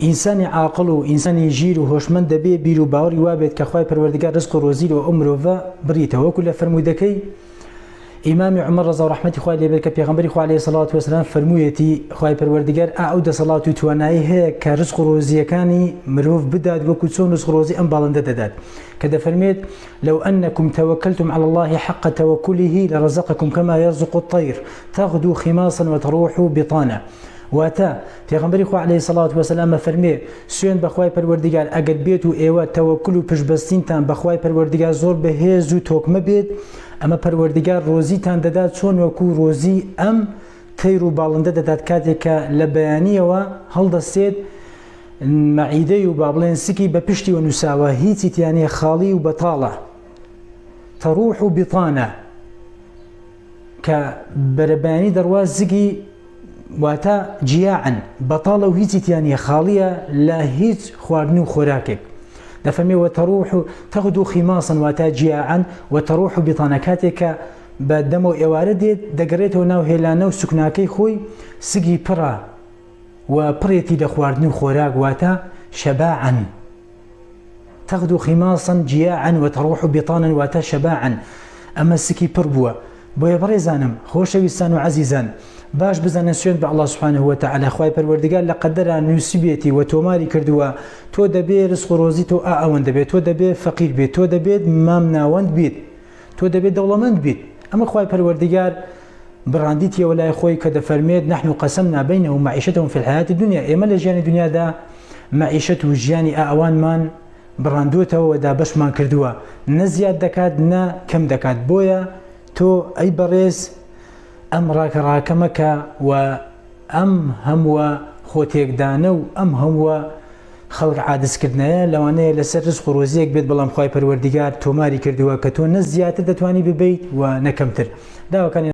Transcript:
ئینسانی عاقڵ و ئینسانی ژیر و هۆشمەند دەبێ بیر و باوەڕی وابێت کە خوای پەروەردگار ڕزق و ڕۆزی لەوە ئەو مرۆڤە بڕیتەوە وەکو لە فەرموودەکەی ئیمامی عومەر ڕەزا و ڕەحمەتی خوای لێ بێت کە پێغەمبەری خوا عەلەیهی سەڵات وەسەلام فەرموویەتی خوای پەروەردگار ئەو دەسەڵات و توانایی هەیە کە ڕزق و ڕۆزیەکانی مرۆڤ بدات وەکو چۆن ڕزق و ڕۆزی ئەم باڵندە دەدات کە دەفەرمێت لو أنكم توكلتم على الله حق توكله لرزقكم كما يرزق الطير تغدو خماصا وتروح بطانا واتا پێغەمبەری خوا عەلەیهی سەڵات وەسەلام فەرمێ سوێن بەخوای پەروەردگار ئەگەر بێت و ئێوە تەوەکل و پشتبەستینتان بەخوای پەروەردگار زۆر بەهێز و تۆکمە بێت ئەمە پەروەردگار ڕۆزیتان دەدات چۆن وەکو ڕۆزی ئەم تەیر و باڵندە دەدات کاتێک کە لە بەیانیەوە هەڵدەستێت مەعیدەی و با بڵێن سکی بە پشتی وە نووساوە هیچی تیانێ خاڵی و بەتاڵە تەڕوح و بیطانە کە بەرەبەیانی دەڕوا زگی واتە جیاعن بەتاڵە و هیچی تیانە خاڵیە لە هیچ خواردن و خۆراکێک دەفەرمێ وتەڕوح و تەغدو خیماسن واتە جیاعن وتەڕوح و بیطانە کاتێک کە بە دەمە و ئێوارە دێت دەگەڕێتەوە ناو هێلانە و سوکناکەی خۆی سگی پڕە و پڕێتی لە خواردن و خۆراک واتە شەباعن تەغدو خیماسن جیاعن وتەڕوح و بیطانن واتە شەباعن ئەمە سکی پڕ بووە بۆیە بەڕێزانم خۆشەویستان و عەزیزان باش بزانن سوێن بە الله سبحانه وتعالى خوای پەروەردگار لە قەدەرە نووسیبێتی و تۆماری کردووە تۆ دەبێ ڕزق و ڕۆزی تۆ ئەوەن دەبێت تۆ دەبێ فەقیر بێت تۆ دەبێت مام ناوەند بیت تۆ دەبێت دەوڵەمەند بیت ئەمە خوای پەروەردگار بڕاندیتیەوە لای خۆی کە دەفەرمێت نحن قسمنا بينهم معيشتهم في الحياة الدنيا ئێمە لە ژیانی دنیادا معیشەت و ژیانی ئەوانمان بڕاندوێتەوە و دابەشمان کردووە نە زیاد دەکات نە کەم دەکات بۆیە تۆ ئەی بەڕێز ئەم ڕاکەڕاکەمەکە و ئەم هەمووە خۆتێکدانە و ئەم هەمووە خەڵک عادزکردنەیە لەوانەیە لەسەر ڕزق و ڕۆزیەک بێت بەڵام خوای پەروەردگار تۆماری کردووە کە تۆ نە زیاتر دەتوانی ببیت و نە کەمتر داواکانی